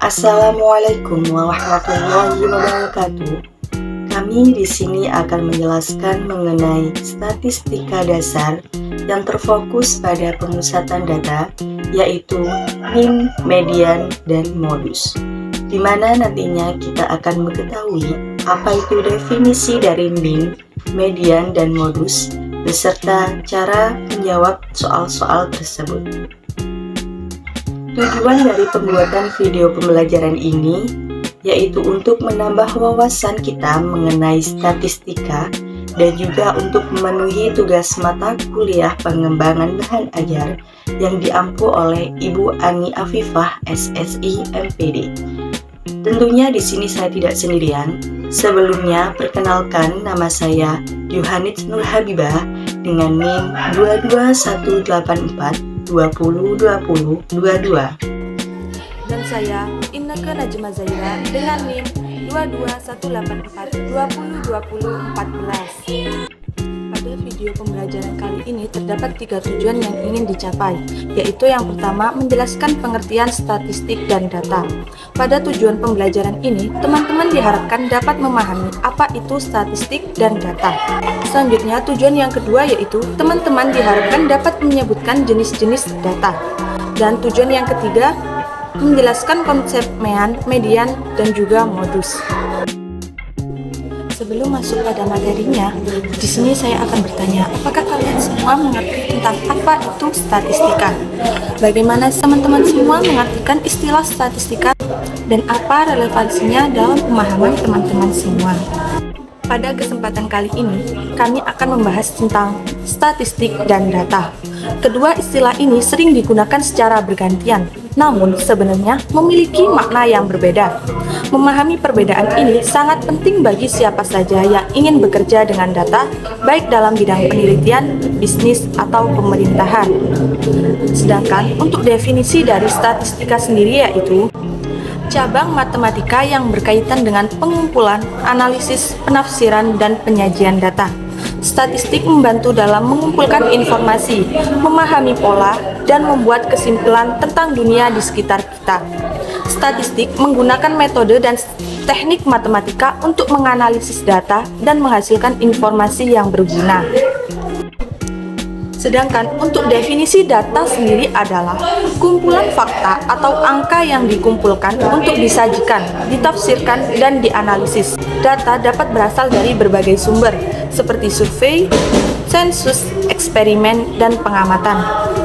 Assalamualaikum warahmatullahi wabarakatuh. Kami di sini akan menjelaskan mengenai statistika dasar yang terfokus pada pemusatan data, yaitu mean, median, dan modus. Di mana nantinya kita akan mengetahui apa itu definisi dari mean, median, dan modus, beserta cara menjawab soal-soal tersebut. Tujuan dari pembuatan video pembelajaran ini yaitu untuk menambah wawasan kita mengenai statistika dan juga untuk memenuhi tugas mata kuliah pengembangan bahan ajar yang diampu oleh Ibu Ani Afifah SSI MPD. Tentunya di sini saya tidak sendirian. Sebelumnya perkenalkan, nama saya Yohanits Nur Habibah dengan NIM 22184 202022. Dan saya Inneke Najma Zaira dengan NIM 22184 202014. Pada video pembelajaran kali ini terdapat 3 tujuan yang ingin dicapai, yaitu yang pertama menjelaskan pengertian statistik dan data. Pada tujuan pembelajaran ini, teman-teman diharapkan dapat memahami apa itu statistik dan data. Selanjutnya, tujuan yang kedua yaitu teman-teman diharapkan dapat menyebutkan jenis-jenis data. Dan tujuan yang ketiga, menjelaskan konsep mean, median, dan juga modus. Sebelum masuk pada materinya, di sini saya akan bertanya, apakah kalian semua mengerti tentang apa itu statistika? Bagaimana teman-teman semua mengartikan istilah statistika dan apa relevansinya dalam pemahaman teman-teman semua? Pada kesempatan kali ini, kami akan membahas tentang statistik dan data. Kedua istilah ini sering digunakan secara bergantian, namun sebenarnya memiliki makna yang berbeda. Memahami perbedaan ini sangat penting bagi siapa saja yang ingin bekerja dengan data, baik dalam bidang penelitian, bisnis, atau pemerintahan. Sedangkan untuk definisi dari statistika sendiri yaitu cabang matematika yang berkaitan dengan pengumpulan, analisis, penafsiran, dan penyajian data. Statistik membantu dalam mengumpulkan informasi, memahami pola, dan membuat kesimpulan tentang dunia di sekitar kita. Statistik menggunakan metode dan teknik matematika untuk menganalisis data dan menghasilkan informasi yang berguna. Sedangkan untuk definisi data sendiri adalah kumpulan fakta atau angka yang dikumpulkan untuk disajikan, ditafsirkan, dan dianalisis. Data dapat berasal dari berbagai sumber, seperti survei, sensus, eksperimen, dan pengamatan.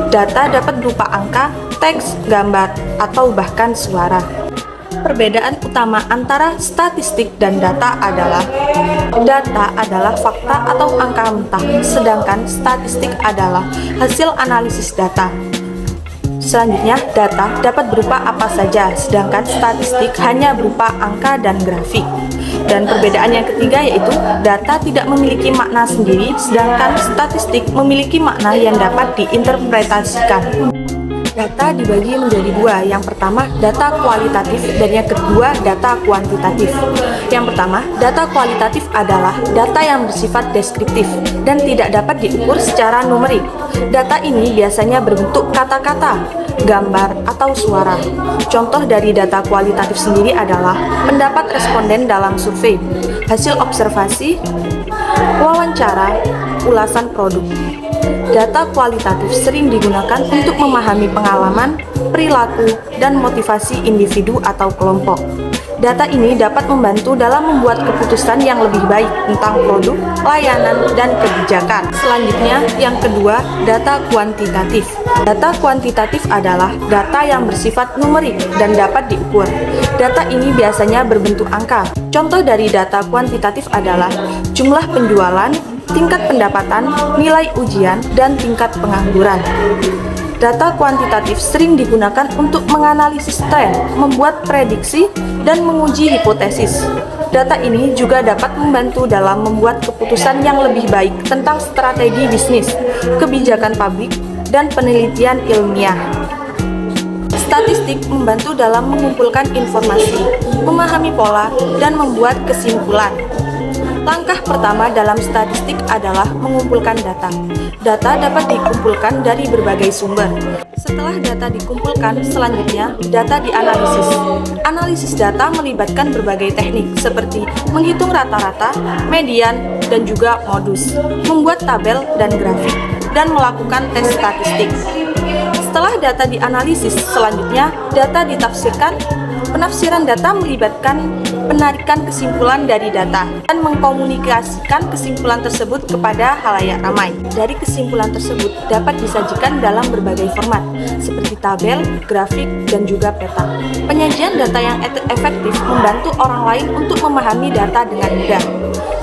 Data dapat berupa angka, teks, gambar, atau bahkan suara. Perbedaan utama antara statistik dan data adalah fakta atau angka mentah, sedangkan statistik adalah hasil analisis data. Selanjutnya, data dapat berupa apa saja, sedangkan statistik hanya berupa angka dan grafik. Dan perbedaan yang ketiga yaitu data tidak memiliki makna sendiri, sedangkan statistik memiliki makna yang dapat diinterpretasikan. Data dibagi menjadi dua, yang pertama data kualitatif dan yang kedua data kuantitatif. Yang pertama, data kualitatif adalah data yang bersifat deskriptif dan tidak dapat diukur secara numerik. Data ini biasanya berbentuk kata-kata, gambar, atau suara. Contoh dari data kualitatif sendiri adalah pendapat responden dalam survei, hasil observasi, wawancara, ulasan produk. Data kualitatif sering digunakan untuk memahami pengalaman, perilaku, dan motivasi individu atau kelompok. Data ini dapat membantu dalam membuat keputusan yang lebih baik tentang produk, layanan, dan kebijakan. Selanjutnya, yang kedua, data kuantitatif. Data kuantitatif adalah data yang bersifat numerik dan dapat diukur. Data ini biasanya berbentuk angka. Contoh dari data kuantitatif adalah jumlah penjualan, tingkat pendapatan, nilai ujian, dan tingkat pengangguran. Data kuantitatif sering digunakan untuk menganalisis tren, membuat prediksi, dan menguji hipotesis. Data ini juga dapat membantu dalam membuat keputusan yang lebih baik tentang strategi bisnis, kebijakan publik, dan penelitian ilmiah. Statistik membantu dalam mengumpulkan informasi, memahami pola, dan membuat kesimpulan. Langkah pertama dalam statistik adalah mengumpulkan data. Data dapat dikumpulkan dari berbagai sumber. Setelah data dikumpulkan, selanjutnya data dianalisis. Analisis data melibatkan berbagai teknik seperti menghitung rata-rata, median, dan juga modus, membuat tabel dan grafik, dan melakukan tes statistik. Setelah data dianalisis, selanjutnya data ditafsirkan. Penafsiran data melibatkan penarikan kesimpulan dari data dan mengkomunikasikan kesimpulan tersebut kepada khalayak ramai. Dari kesimpulan tersebut dapat disajikan dalam berbagai format seperti tabel, grafik, dan juga peta. Penyajian data yang efektif membantu orang lain untuk memahami data dengan mudah.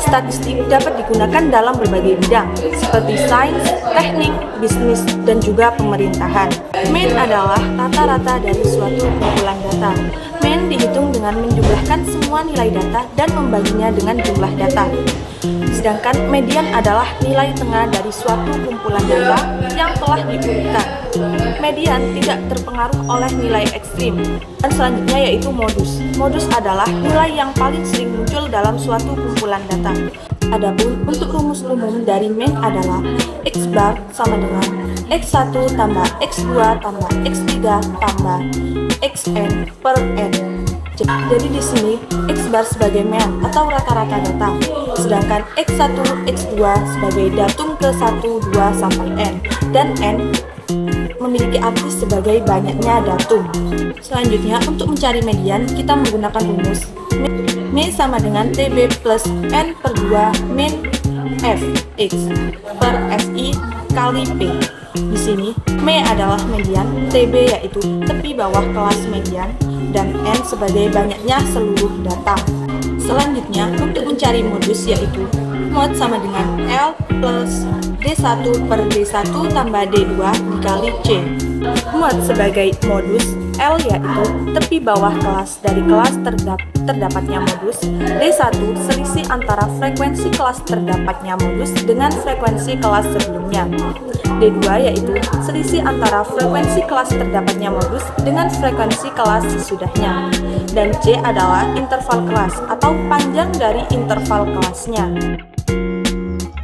Statistik dapat digunakan dalam berbagai bidang seperti sains, teknik, bisnis, dan juga pemerintahan. Mean adalah rata-rata dari suatu kumpulan data. Mean dihitung dengan menjumlahkan semua nilai data dan membaginya dengan jumlah data. Sedangkan median adalah nilai tengah dari suatu kumpulan data yang telah diurutkan. Median tidak terpengaruh oleh nilai ekstrim. Dan selanjutnya yaitu modus. Modus adalah nilai yang paling sering muncul dalam suatu kumpulan data. Adapun untuk rumus umum dari mean adalah X bar sama dengan X1 tambah X2 tambah X3 tambah Xn per N. Jadi di sini X bar sebagai mean atau rata-rata data, sedangkan X1, X2 sebagai datum ke 1, 2 sampai N, dan N memiliki arti sebagai banyaknya datum. Selanjutnya untuk mencari median kita menggunakan rumus M sama dengan TB plus N per 2 min F X per Fi kali P. Di sini M adalah median, TB yaitu tepi bawah kelas median, dan N sebagai banyaknya seluruh data. Selanjutnya untuk mencari modus yaitu mod sama dengan L plus D1 per D1 tambah D2 dikali C. Mod sebagai modus, L yaitu tepi bawah kelas dari kelas terdapatnya modus, D1 selisih antara frekuensi kelas terdapatnya modus dengan frekuensi kelas sebelumnya, D2 yaitu selisih antara frekuensi kelas terdapatnya modus dengan frekuensi kelas sesudahnya, dan C adalah interval kelas atau panjang dari interval kelasnya.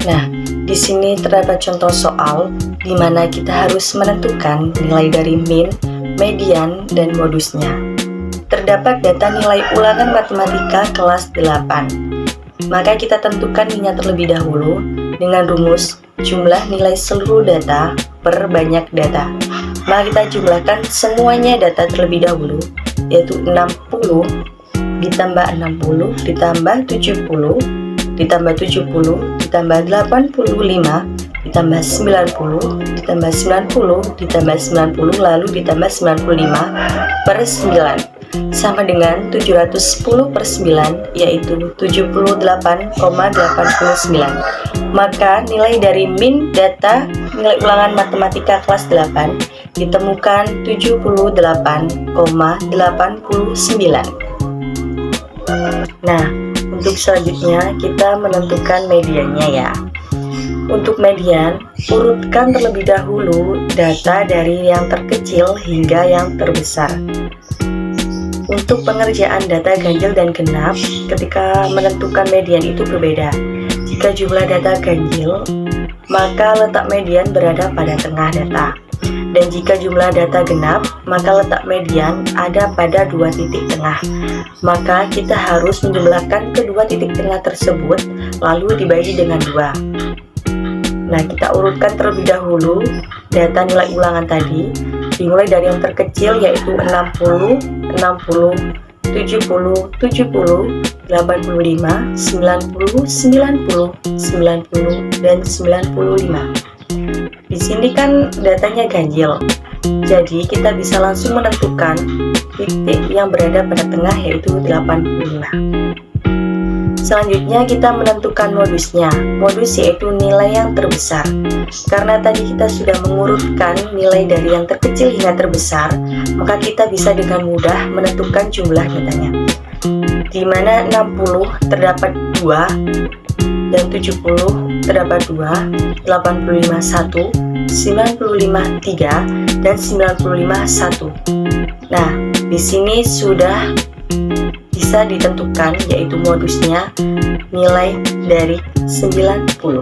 Nah, di sini terdapat contoh soal di mana kita harus menentukan nilai dari mean, median, dan modusnya. Terdapat data nilai ulangan matematika kelas 8. Maka kita tentukan minnya terlebih dahulu dengan rumus jumlah nilai seluruh data per banyak data. Maka kita jumlahkan semuanya data terlebih dahulu, yaitu 60 ditambah 60 ditambah 70 ditambah 70 ditambah 85 ditambah 90 ditambah 90 ditambah 90 lalu ditambah 95 per 9 sama dengan 710 per 9 yaitu 78,89. Maka nilai dari min data nilai ulangan matematika kelas 8 ditemukan 78,89. Nah, untuk selanjutnya kita menentukan mediannya ya. Untuk median, urutkan terlebih dahulu data dari yang terkecil hingga yang terbesar. Untuk pengerjaan data ganjil dan genap, ketika menentukan median itu berbeda. Jika jumlah data ganjil, maka letak median berada pada tengah data. Dan jika jumlah data genap, maka letak median ada pada dua titik tengah. Maka kita harus menjumlahkan kedua titik tengah tersebut, lalu dibagi dengan 2. Nah, kita urutkan terlebih dahulu data nilai ulangan tadi, dimulai dari yang terkecil yaitu 60, 70, 70, 85, 90, 90, 90, dan 95. Di sini kan datanya ganjil, jadi kita bisa langsung menentukan titik yang berada pada tengah yaitu 85. Selanjutnya kita menentukan modusnya. Modus yaitu nilai yang terbesar. Karena tadi kita sudah mengurutkan nilai dari yang terkecil hingga terbesar, maka kita bisa dengan mudah menentukan jumlah datanya. Di mana 60 terdapat 2 dan 70 terdapat 2, 85 1, 95 3, dan 95 1. Nah, di sini sudah bisa ditentukan, yaitu modusnya nilai dari 90.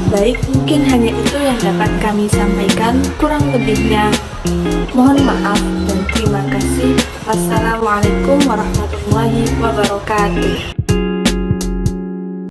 Baik, mungkin hanya itu yang dapat kami sampaikan. Kurang lebihnya mohon maaf dan terima kasih. Wassalamualaikum warahmatullahi wabarakatuh.